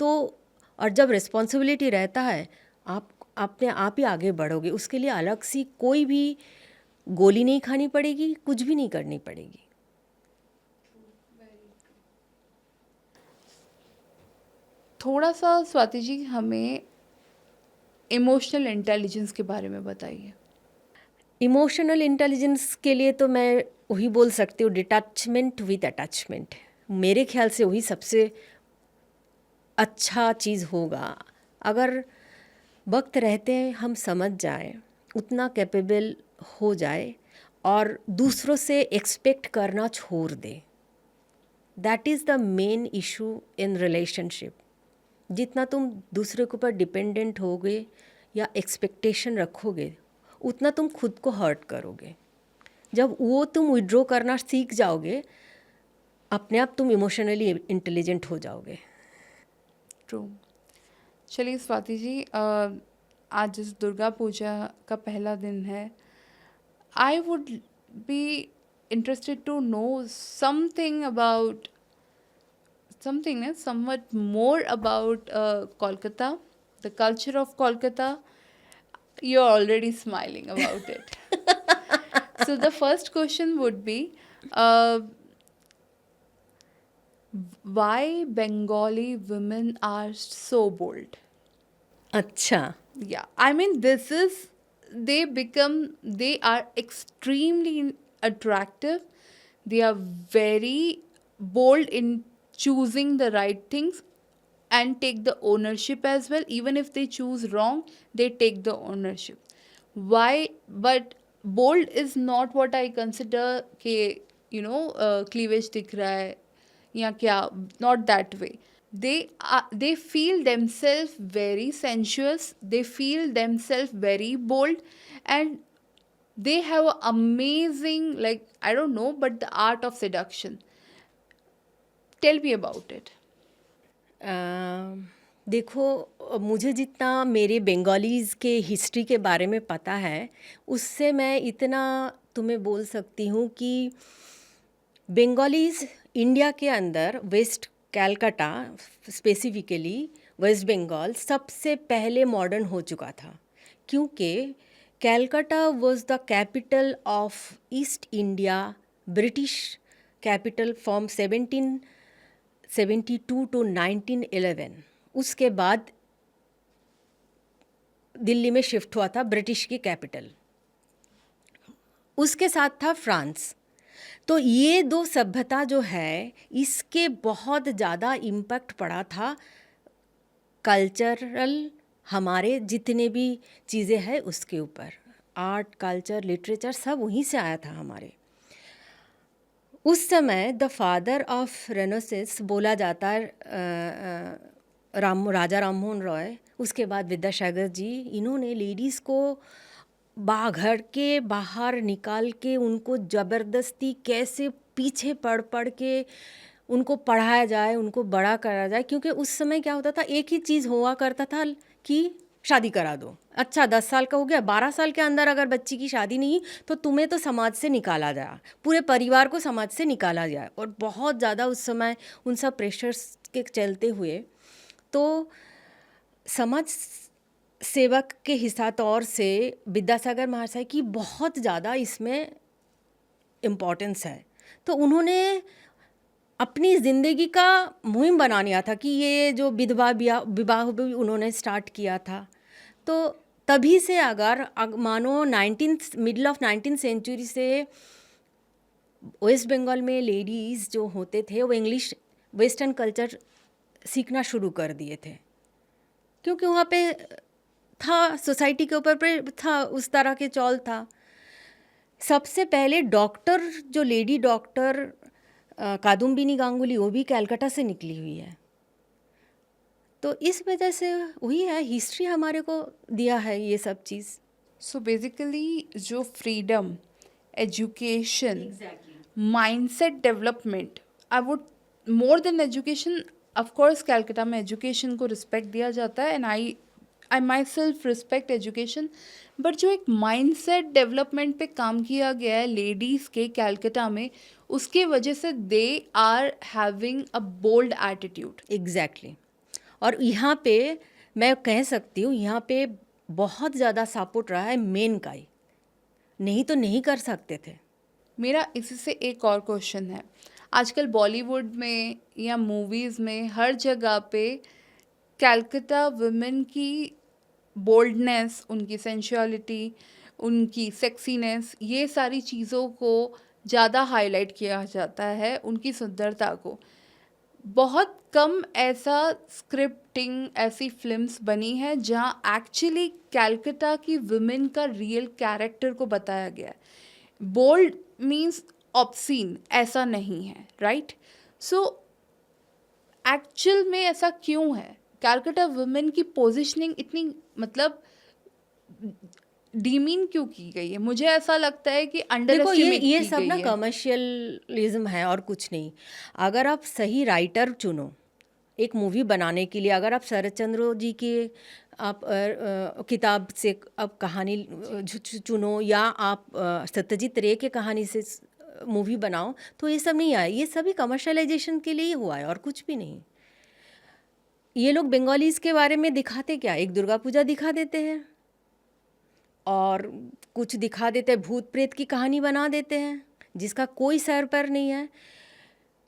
तो और जब रिस्पॉन्सिबिलिटी रहता है, आप अपने आप ही आगे बढ़ोगे। उसके लिए अलग सी कोई भी गोली नहीं खानी पड़ेगी, कुछ भी नहीं करनी पड़ेगी। थोड़ा सा स्वाति जी हमें इमोशनल इंटेलिजेंस के बारे में बताइए। इमोशनल इंटेलिजेंस के लिए तो मैं वही बोल सकती हूँ, डिटैचमेंट विद अटैचमेंट। मेरे ख्याल से वही सबसे अच्छा चीज़ होगा। अगर वक्त रहते हैं हम समझ जाएं, उतना कैपेबल हो जाए और दूसरों से एक्सपेक्ट करना छोड़ दे। That is the main issue in relationship. जितना तुम दूसरे के ऊपर डिपेंडेंट होगे या एक्सपेक्टेशन रखोगे, उतना तुम खुद को हर्ट करोगे। जब वो तुम विड्रॉ करना सीख जाओगे, अपने आप तुम इमोशनली इंटेलिजेंट हो जाओगे। ट्रू। चलिए स्वाति जी, आज इस दुर्गा पूजा का पहला दिन है। I would be interested to know somewhat more about Kolkata, the culture of Kolkata. You're already smiling about it. So the first question would be, uh, why Bengali women are so bold? अच्छा, Yeah, I mean, they are extremely attractive. They are very bold in choosing the right things and take the ownership as well. Even if they choose wrong, they take the ownership. Why? But bold is not what I consider के cleavage दिख रहा है या क्या, not that way. They feel themselves very sensuous, they feel themselves very bold, and they have a amazing, like, I don't know, but the art of seduction. Tell me about it. देखो, मुझे जितना मेरे Bengalis के history के बारे में पता है, उससे मैं इतना तुम्हें बोल सकती हूँ कि बंगालीज़ इंडिया के अंदर वेस्ट कैलकाटा, स्पेसिफिकली वेस्ट बंगाल, सबसे पहले मॉडर्न हो चुका था। क्योंकि Calcutta was the capital of East India, British capital from 1772 to 1911। उसके बाद दिल्ली में शिफ्ट हुआ था, ब्रिटिश की कैपिटल। उसके साथ था फ्रांस। तो ये दो सभ्यता जो है, इसके बहुत ज़्यादा इम्पैक्ट पड़ा था कल्चरल हमारे जितने भी चीज़ें हैं उसके ऊपर, आर्ट, कल्चर, लिटरेचर सब वहीं से आया था हमारे। उस समय द फादर ऑफ रेनेसांस बोला जाता है राजा राममोहन रॉय, उसके बाद विद्यासागर जी, इन्होंने लेडीज़ को घर के बाहर निकाल के उनको ज़बरदस्ती कैसे पीछे पड़ पड़ के उनको पढ़ाया जाए, उनको बड़ा करा जाए। क्योंकि उस समय क्या होता था, एक ही चीज़ हुआ करता था कि शादी करा दो। अच्छा 10 साल का हो गया, 12 साल के अंदर अगर बच्ची की शादी नहीं तो तुम्हें तो समाज से निकाला जाए, पूरे परिवार को समाज से निकाला जाए। और बहुत ज़्यादा उस समय उन सब प्रेशर्स के चलते हुए तो समाज सेवक के हिसाब तौर से विद्यासागर महाशय की बहुत ज़्यादा इसमें इम्पोर्टेंस है। तो उन्होंने अपनी ज़िंदगी का मुहिम बना लिया था कि ये जो विधवा विवाह भी उन्होंने स्टार्ट किया था। तो तभी से अगर मानो मिडल ऑफ 19th सेंचुरी से वेस्ट बंगाल में लेडीज़ जो होते थे वो इंग्लिश वेस्टर्न कल्चर सीखना शुरू कर दिए थे, क्योंकि वहाँ पे था, सोसाइटी के ऊपर पे था, उस तरह के चौल था। सबसे पहले डॉक्टर, जो लेडी डॉक्टर कादम्बिनी गांगुली, वो भी कलकत्ता से निकली हुई है। तो इस वजह से वही है, हिस्ट्री हमारे को दिया है ये सब चीज़। सो बेसिकली जो freedom, education, mindset development, I would more than education, of course Calcutta में एजुकेशन को रिस्पेक्ट दिया जाता है, and I my self respect education, but जो एक माइंडसेट डेवलपमेंट पे काम किया गया है लेडीज़ के कलकत्ता में, उसके वजह से they are having a bold attitude. Exactly. और यहाँ पे मैं कह सकती हूँ, यहाँ पे बहुत ज़्यादा सपोर्ट रहा है मेन का ही, नहीं तो नहीं कर सकते थे। मेरा इसी से एक और क्वेश्चन है, आजकल बॉलीवुड में या मूवीज़ में हर जगह पे कलकत्ता वुमेन की बोल्डनेस, उनकी सेंशुअलिटी, उनकी सेक्सीनेस, ये सारी चीज़ों को ज़्यादा हाईलाइट किया जाता है, उनकी सुंदरता को। बहुत कम ऐसा स्क्रिप्टिंग, ऐसी फिल्म्स बनी है जहाँ एक्चुअली कलकत्ता की वुमेन का रियल कैरेक्टर को बताया गया है। बोल्ड मीन्स ऑब्सीन ऐसा नहीं है, राइट? सो एक्चुअल में ऐसा क्यों है? कलकत्ता वुमेन की पोजीशनिंग इतनी मतलब डीमीन क्यों की गई है? मुझे ऐसा लगता है कि अंडर देखो एस्टिमेट ये की सब गई ना है। कमर्शियलिज्म है और कुछ नहीं। अगर आप सही राइटर चुनो एक मूवी बनाने के लिए, अगर आप शरद चंद्र जी की आप किताब से आप कहानी चुनो, या आप सत्यजीत रे के कहानी से मूवी बनाओ, तो ये सब नहीं आया। ये सभी कमर्शलाइजेशन के लिए ही हुआ है और कुछ भी नहीं। ये लोग बंगालीज के बारे में दिखाते क्या, एक दुर्गा पूजा दिखा देते हैं और कुछ दिखा देते हैं, भूत प्रेत की कहानी बना देते हैं जिसका कोई सर पर नहीं है।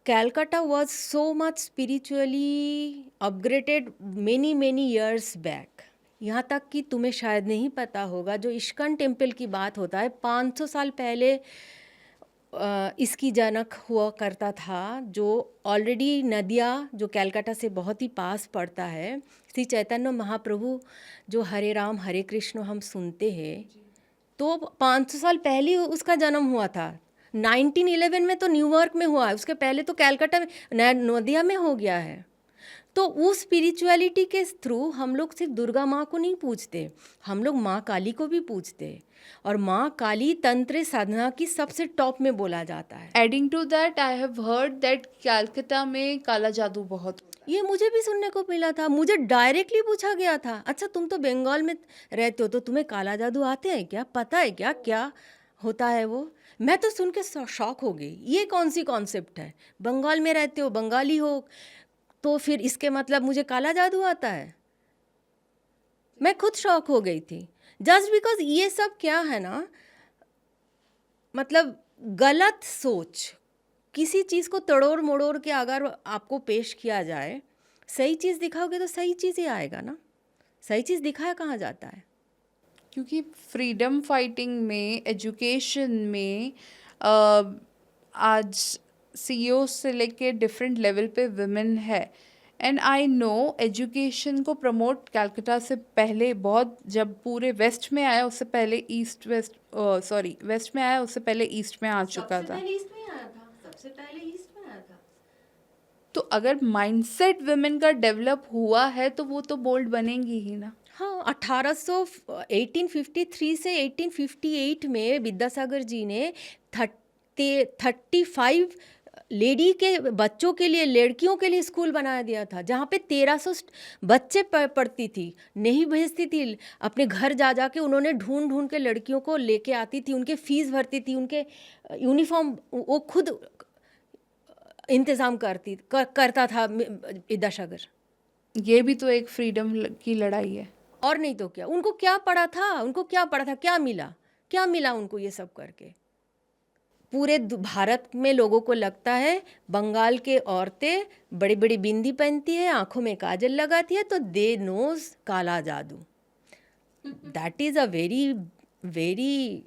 Calcutta was so much spiritually upgraded many years back। यहाँ तक कि तुम्हें शायद नहीं पता होगा, जो इस्कॉन टेम्पल की बात होता है 500 साल पहले इसकी जनक हुआ करता था, जो ऑलरेडी नदिया जो कलकत्ता से बहुत ही पास पड़ता है। श्री चैतन्य महाप्रभु जो हरे राम हरे कृष्ण हम सुनते हैं, तो 500 साल पहले उसका जन्म हुआ था। 1911 में तो न्यूयॉर्क में हुआ है, उसके पहले तो कलकत्ता में नदिया में हो गया है। तो उस स्पिरिचुअलिटी के थ्रू हम लोग सिर्फ दुर्गा माँ को नहीं पूजते, हम लोग माँ काली को भी पूजते। और माँ काली तंत्र साधना की सबसे टॉप में बोला जाता है। Adding to that, I have heard that Calcutta में काला जादू बहुत होता है। ये मुझे भी सुनने को मिला था, मुझे डायरेक्टली पूछा गया था, अच्छा तुम तो बंगाल में रहते हो तो तुम्हें काला जादू आते हैं क्या, पता है क्या क्या होता है वो? मैं तो सुन के शॉक हो गई, ये कौन सी कॉन्सेप्ट है? बंगाल में रहते हो, बंगाली हो, तो फिर इसके मतलब मुझे काला जादू आता है? मैं खुद शॉक हो गई थी, जस्ट बिकॉज ये सब क्या है ना, मतलब गलत सोच। किसी चीज़ को तड़ोड़ मड़ोड़ के अगर आपको पेश किया जाए, सही चीज़ दिखाओगे तो सही चीज़ ही आएगा ना। सही चीज़ दिखाया कहाँ जाता है? क्योंकि फ्रीडम फाइटिंग में, एजुकेशन में आज सीईओ से लेके डिफरेंट लेवल पे वुमेन है, एंड आई नो एजुकेशन को प्रमोट कलकत्ता से पहले बहुत, जब पूरे वेस्ट में आया उससे पहले ईस्ट वेस्ट, सॉरी वेस्ट में आया उससे पहले ईस्ट में आ चुका था। ईस्ट में आया था, सबसे पहले ईस्ट में आया था। तो अगर माइंडसेट वुमेन का डेवलप हुआ है तो वो तो बोल्ड बनेंगी ही ना। हाँ, 1853 से 1858 में विद्यासागर जी ने 35 लेडी के बच्चों के लिए, लड़कियों के लिए स्कूल बना दिया था, जहाँ पे 1300 बच्चे पढ़ती थी, नहीं भेजती थी अपने घर, जा जा के उन्होंने ढूंढ ढूंढ के लड़कियों को लेके आती थी, उनके फीस भरती थी, उनके यूनिफॉर्म वो खुद इंतज़ाम करता था विद्यासागर। ये भी तो एक फ्रीडम की लड़ाई है। और नहीं तो क्या, उनको क्या पड़ा था, उनको क्या पड़ा था, क्या मिला उनको ये सब करके। पूरे भारत में लोगों को लगता है बंगाल के औरतें बड़ी बड़ी बिंदी पहनती है, आंखों में काजल लगाती है, तो दे नोज काला जादू। That is a very very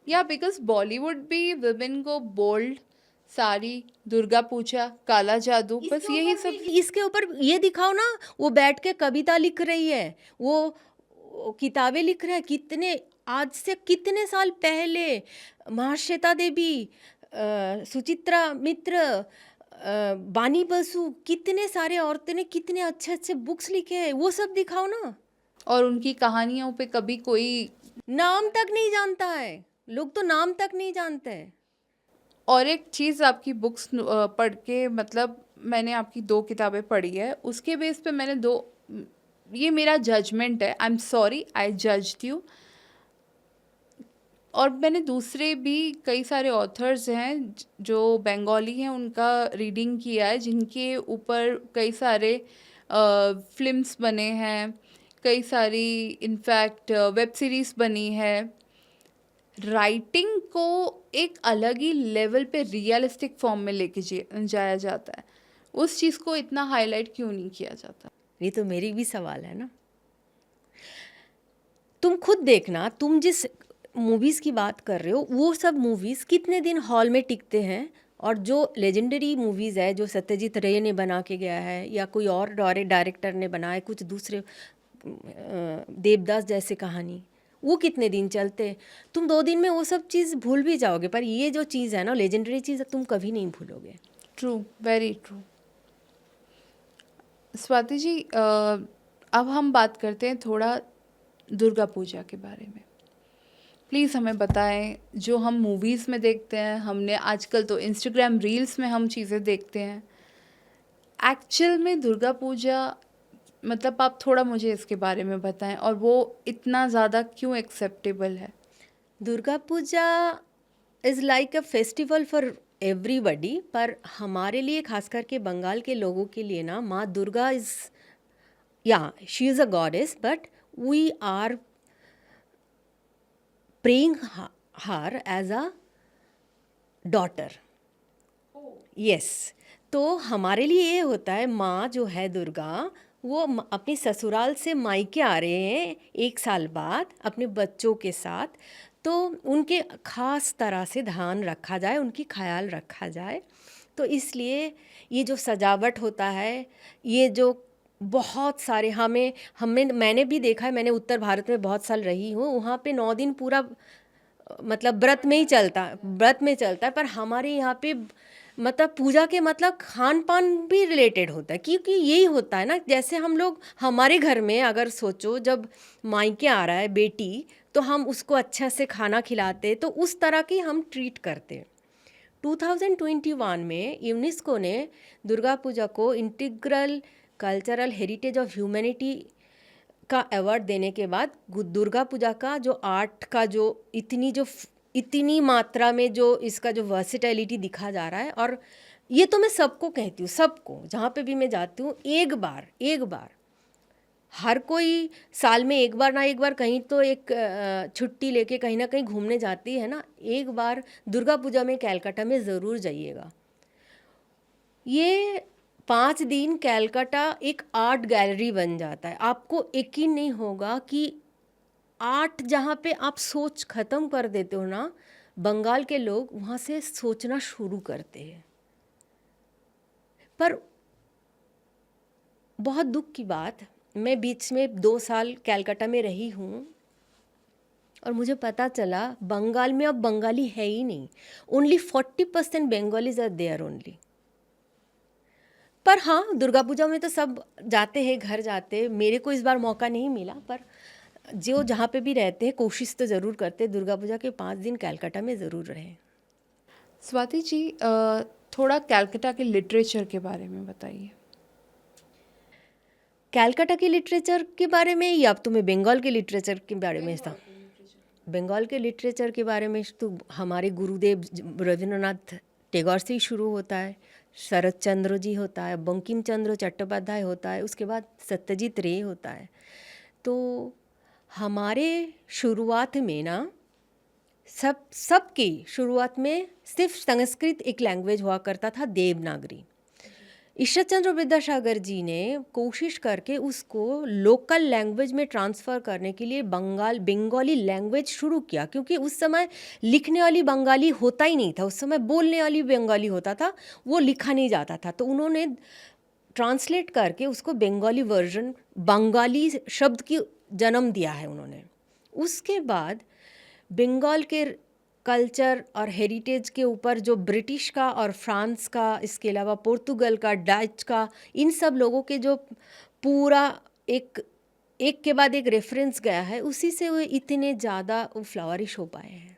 या बिकॉज बॉलीवुड भी वुमेन को बोल्ड, साड़ी, दुर्गा पूजा, काला जादू, बस यही सब। इसके ऊपर ये दिखाओ ना, वो बैठ के कविता लिख रही है, वो किताबें लिख रहा है। कितने, आज से कितने साल पहले महाश्वेता देवी, सुचित्रा मित्र, बानी बसु, कितने सारे औरतें ने कितने अच्छे अच्छे बुक्स लिखे हैं, वो सब दिखाओ ना। और उनकी कहानियों पे कभी कोई नाम तक नहीं जानता है, लोग तो नाम तक नहीं जानते हैं। और एक चीज़, आपकी बुक्स पढ़ के, मतलब मैंने आपकी 2 किताबें पढ़ी है, उसके बेस पे मैंने 2, ये मेरा जजमेंट है, I am sorry I judged you. और मैंने दूसरे भी कई सारे ऑथर्स हैं जो बंगाली हैं, उनका रीडिंग किया है, जिनके ऊपर कई सारे फिल्म्स बने हैं, कई सारी इनफैक्ट वेब सीरीज़ बनी है। राइटिंग को एक अलग ही लेवल पे रियलिस्टिक फॉर्म में लेके जाया जाता है, उस चीज़ को इतना हाईलाइट क्यों नहीं किया जाता? ये तो मेरी भी सवाल है ना। तुम खुद देखना, तुम जिस मूवीज़ की बात कर रहे हो, वो सब मूवीज़ कितने दिन हॉल में टिकते हैं। और जो लेजेंडरी मूवीज़ है, जो सत्यजीत रे ने बना के गया है, या कोई और डायरेक्टर ने बनाया, कुछ दूसरे, देवदास जैसे कहानी, वो कितने दिन चलते। तुम 2 दिन में वो सब चीज़ भूल भी जाओगे, पर ये जो चीज़ है ना, लेजेंडरी चीज़, तुम कभी नहीं भूलोगे। True, very true. Swati ji, अब हम बात करते हैं थोड़ा दुर्गा पूजा के बारे में। प्लीज़ हमें बताएं, जो हम मूवीज़ में देखते हैं, हमने आजकल तो इंस्टाग्राम रील्स में हम चीज़ें देखते हैं, एक्चुअल में दुर्गा पूजा, मतलब आप थोड़ा मुझे इसके बारे में बताएं, और वो इतना ज़्यादा क्यों एक्सेप्टेबल है? Durga Puja is like a festival for everybody, पर हमारे लिए, खास करके बंगाल के लोगों के लिए ना, माँ दुर्गा इज़, या she is a goddess, but we are praying her as a daughter. Yes, तो हमारे लिए ये होता है, माँ जो है दुर्गा, वो अपनी ससुराल से मायके आ रहे हैं 1 साल बाद अपने बच्चों के साथ, तो उनके ख़ास तरह से ध्यान रखा जाए, उनकी ख्याल रखा जाए। तो इसलिए ये जो सजावट होता है, ये जो बहुत सारे मैंने भी देखा है, मैंने उत्तर भारत में बहुत साल रही हूँ, वहाँ पे 9 दिन पूरा मतलब व्रत में चलता है। पर हमारे यहाँ पे मतलब पूजा के मतलब खान पान भी रिलेटेड होता है, क्योंकि यही होता है ना, जैसे हम लोग हमारे घर में अगर सोचो, जब मायके आ रहा है बेटी, तो हम उसको अच्छा से खाना खिलाते, तो उस तरह की हम ट्रीट करते। 2021 में यूनेस्को ने दुर्गा पूजा को integral cultural heritage of humanity का अवार्ड देने के बाद, दुर्गा पूजा का जो आर्ट का जो इतनी मात्रा में जो इसका जो वर्सिटैलिटी दिखा जा रहा है, और ये तो मैं सबको कहती हूँ, सबको जहाँ पे भी मैं जाती हूँ, एक बार हर कोई साल में एक बार ना एक बार कहीं तो एक छुट्टी लेके कहीं ना कहीं घूमने जाती है ना, एक बार दुर्गा पूजा में कलकत्ता में ज़रूर जाइएगा। ये 5 दिन कलकत्ता एक आर्ट गैलरी बन जाता है। आपको यकीन नहीं होगा कि आर्ट जहाँ पे आप सोच ख़त्म कर देते हो ना, बंगाल के लोग वहाँ से सोचना शुरू करते हैं। पर बहुत दुख की बात, मैं बीच में 2 साल कलकत्ता में रही हूँ और मुझे पता चला बंगाल में अब बंगाली है ही नहीं। Only 40% Bengalis are there only. पर हाँ, दुर्गा पूजा में तो सब जाते हैं, घर जाते। मेरे को इस बार मौका नहीं मिला, पर जो जहाँ पे भी रहते हैं कोशिश तो ज़रूर करते हैं दुर्गा पूजा के 5 दिन कलकत्ता में ज़रूर रहें। स्वाति जी, थोड़ा कलकत्ता के लिटरेचर के बारे में बताइए। कलकत्ता के लिटरेचर के बारे में या अब तुम्हें बंगाल के लिटरेचर के बारे में था? बंगाल के लिटरेचर के बारे में तो हमारे गुरुदेव रविंद्रनाथ टैगोर से ही शुरू होता है, शरत चंद्र जी होता है, बंकिम चंद्र चट्टोपाध्याय होता है, उसके बाद सत्यजीत रे होता है। तो हमारे शुरुआत में ना सबकी शुरुआत में सिर्फ संस्कृत एक लैंग्वेज हुआ करता था, देवनागरी। ईश्वर चंद्र विद्यासागर जी ने कोशिश करके उसको लोकल लैंग्वेज में ट्रांसफ़र करने के लिए बंगाली लैंग्वेज शुरू किया, क्योंकि उस समय लिखने वाली बंगाली होता ही नहीं था, उस समय बोलने वाली बंगाली होता था, वो लिखा नहीं जाता था। तो उन्होंने ट्रांसलेट करके उसको बंगाली वर्जन, बंगाली शब्द की जन्म दिया है उन्होंने। उसके बाद बंगाल के कल्चर और हेरिटेज के ऊपर जो ब्रिटिश का और फ्रांस का, इसके अलावा पोर्तुगल का, डच का, इन सब लोगों के जो पूरा एक के बाद एक रेफरेंस गया है, उसी से वो इतने ज़्यादा फ्लावरिश हो पाए हैं।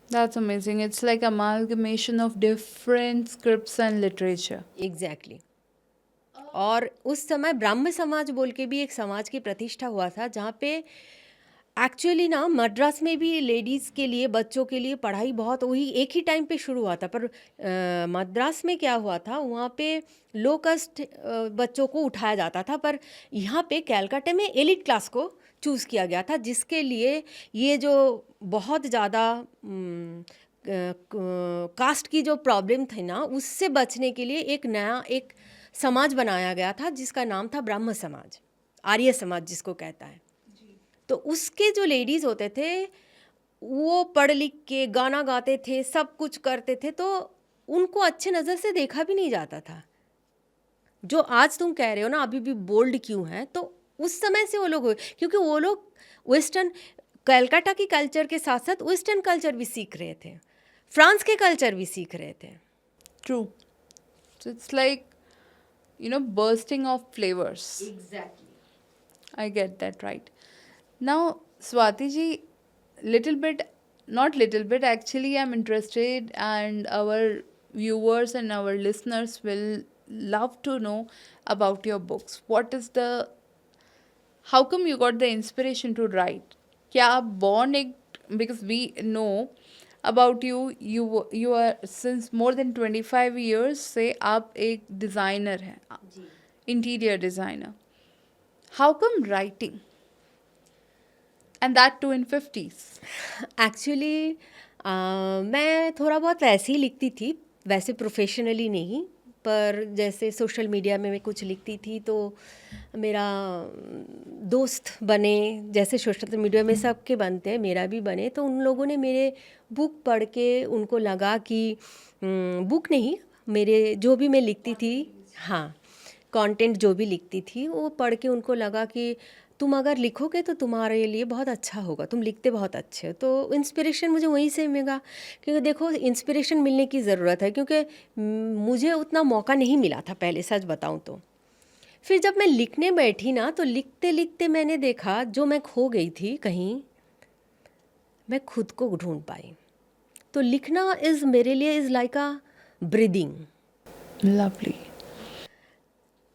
That's amazing. It's like amalgamation of different scripts and literature. Exactly और उस समय ब्राह्म समाज बोल के भी एक समाज की प्रतिष्ठा हुआ था, जहाँ पे एक्चुअली ना मद्रास में भी लेडीज़ के लिए, बच्चों के लिए पढ़ाई बहुत वही एक ही टाइम पे शुरू हुआ था। पर मद्रास में क्या हुआ था, वहाँ पे लो कास्ट बच्चों को उठाया जाता था, पर यहाँ पे कलकत्ता में एलिट क्लास को चूज़ किया गया था, जिसके लिए ये जो बहुत ज़्यादा कास्ट की जो प्रॉब्लम थी ना, उससे बचने के लिए एक नया एक समाज बनाया गया था, जिसका नाम था ब्राह्म समाज, आर्य समाज जिसको कहता है। तो उसके जो लेडीज़ होते थे वो पढ़ लिख के गाना गाते थे, सब कुछ करते थे, तो उनको अच्छे नज़र से देखा भी नहीं जाता था। जो आज तुम कह रहे हो ना अभी भी बोल्ड क्यों है, तो उस समय से वो लोग, क्योंकि वो लोग वेस्टर्न कलकत्ता की कल्चर के साथ साथ वेस्टर्न कल्चर भी सीख रहे थे, फ्रांस के कल्चर भी सीख रहे थे। True. So it's like, bursting of flavors. Exactly. I get that right. Now, Swati ji, not little bit, actually, I'm interested, and our viewers and our listeners will love to know about your books. How come you got the inspiration to write? क्या आप born because we know about you, you are since more than 25 years से आप एक designer हैं, interior designer. How come writing? And that too in 50s. Actually मैं थोड़ा बहुत वैसे ही लिखती थी, वैसे प्रोफेशनली नहीं, पर जैसे सोशल मीडिया में मैं कुछ लिखती थी तो मेरा दोस्त बने, जैसे सोशल मीडिया में सबके बनते हैं, मेरा भी बने। तो उन लोगों ने मेरे बुक पढ़ के उनको लगा कि बुक नहीं, मेरे जो भी मैं लिखती थी, हाँ, कंटेंट जो भी लिखती थी वो पढ़ के उनको लगा कि तुम अगर लिखोगे तो तुम्हारे लिए बहुत अच्छा होगा, तुम लिखते बहुत अच्छे हो। तो इंस्पिरेशन मुझे वहीं से मिला, क्योंकि देखो इंस्पिरेशन मिलने की ज़रूरत है, क्योंकि मुझे उतना मौका नहीं मिला था पहले, सच बताऊं तो। फिर जब मैं लिखने बैठी ना, तो लिखते लिखते मैंने देखा जो मैं खो गई थी कहीं, मैं खुद को ढूंढ पाई। तो लिखना इज़ मेरे लिए is like a breathing. Lovely.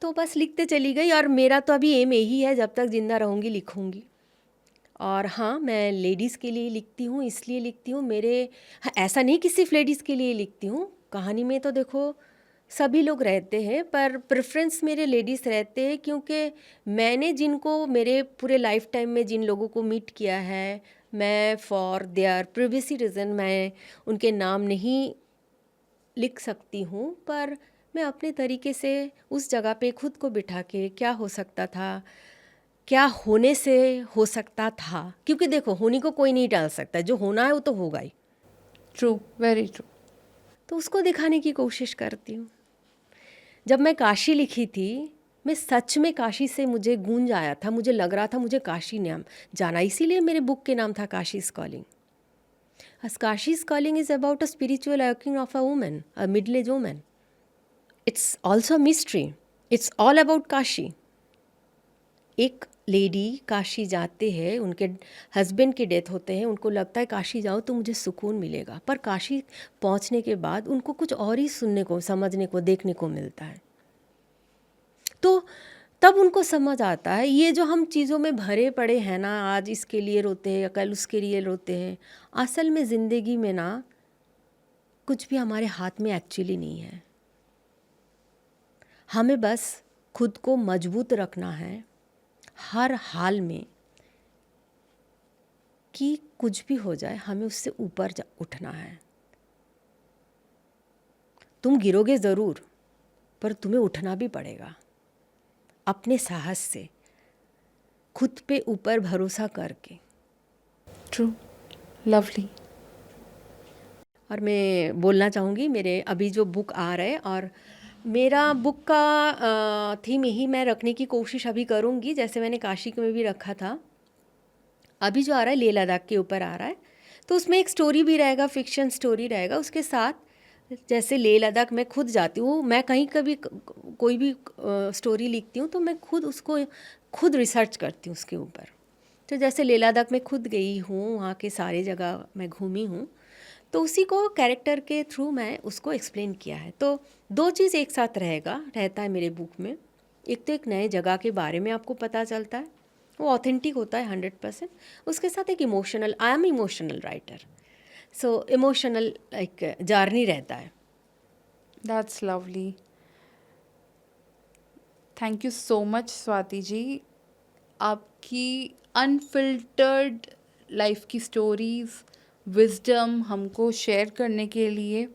तो बस लिखते चली गई, और मेरा तो अभी एम यही है, जब तक ज़िंदा रहूँगी लिखूँगी। और हाँ, मैं लेडीज़ के लिए लिखती हूँ, इसलिए लिखती हूँ हाँ, ऐसा नहीं कि सिर्फ लेडीज़ के लिए लिखती हूँ। कहानी में तो देखो सभी लोग रहते हैं, पर प्रेफरेंस मेरे लेडीज़ रहते हैं, क्योंकि मैंने जिनको मेरे पूरे लाइफ टाइम में जिन लोगों को मीट किया है, मैं फॉर देयर प्रिवेसी रीज़न मैं उनके नाम नहीं लिख सकती हूँ, पर मैं अपने तरीके से उस जगह पे खुद को बिठा के क्या हो सकता था, क्या होने से हो सकता था, क्योंकि देखो होने को कोई नहीं टाल सकता, जो होना है वो तो होगा ही। True, very true. तो उसको दिखाने की कोशिश करती हूँ। जब मैं काशी लिखी थी मैं सच में काशी से मुझे गूंज आया था, मुझे लग रहा था मुझे काशी नाम जाना, इसीलिए मेरे बुक के नाम था Kashi is calling. Kashi is calling is about a spiritual awakening of a woman, a middle-aged woman. It's also a mystery. It's all about Kashi. एक लेडी काशी जाते हैं, उनके हस्बैंड की डेथ होते हैं, उनको लगता है काशी जाओ तो मुझे सुकून मिलेगा, पर काशी पहुंचने के बाद उनको कुछ और ही सुनने को, समझने को, देखने को मिलता है. तो तब उनको समझ आता है ये जो हम चीज़ों में भरे पड़े हैं ना, आज इसके लिए रोते हैं, कल उसके लिए रोते हैं, असल में ज़िंदगी में ना कुछ भी हमारे हाथ में एक्चुअली नहीं है. हमें बस खुद को मजबूत रखना है हर हाल में, कि कुछ भी हो जाए हमें उससे ऊपर उठना है. तुम गिरोगे ज़रूर, पर तुम्हें उठना भी पड़ेगा अपने साहस से, खुद पे ऊपर भरोसा करके. True, lovely. और मैं बोलना चाहूँगी, मेरे अभी जो बुक आ रहा है, और मेरा बुक का थीम यही मैं रखने की कोशिश अभी करूँगी, जैसे मैंने काशी में भी रखा था. अभी जो आ रहा है लेह लद्दाख के ऊपर आ रहा है, तो उसमें एक स्टोरी भी रहेगा, फिक्शन स्टोरी रहेगा उसके साथ. जैसे लेह लद्दाख मैं खुद जाती हूँ, मैं कहीं कभी कोई भी स्टोरी लिखती हूँ तो मैं खुद उसको खुद रिसर्च करती हूँ उसके ऊपर. तो जैसे लेह लद्दाख में खुद गई हूँ, वहाँ के सारे जगह मैं घूमी हूँ, तो उसी को कैरेक्टर के थ्रू मैं उसको एक्सप्लेन किया है. तो दो चीज़ एक साथ रहता है मेरे बुक में. एक तो एक नए जगह के बारे में आपको पता चलता है, वो ऑथेंटिक होता है 100%. उसके साथ एक emotional, I am emotional writer, so emotional एक जर्नी रहता है. That's lovely. Thank you so much Swati ji, आपकी अनफिल्टर्ड लाइफ की स्टोरीज़, विजडम हमको शेयर करने के लिए.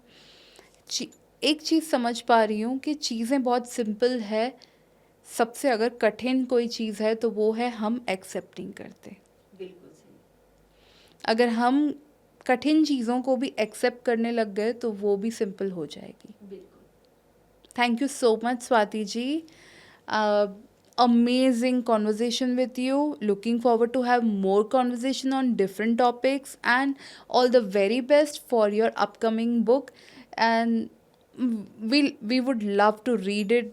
एक चीज़ समझ पा रही हूँ कि चीज़ें बहुत सिंपल है. सबसे अगर कठिन कोई चीज़ है तो वो है हम एक्सेप्टिंग करते. बिल्कुल सही. अगर हम कठिन चीज़ों को भी एक्सेप्ट करने लग गए तो वो भी सिंपल हो जाएगी. बिल्कुल. Thank you so much Swati ji. Amazing conversation with you. Looking forward to have more conversation on different topics, and all the very best for your upcoming book. And we would love to read it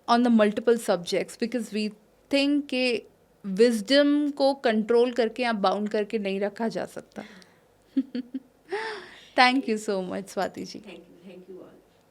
on the multiple subjects, because we think कि wisdom को control करके या bound करके नहीं रखा जा सकता. Thank you so much Swati ji. Thank you.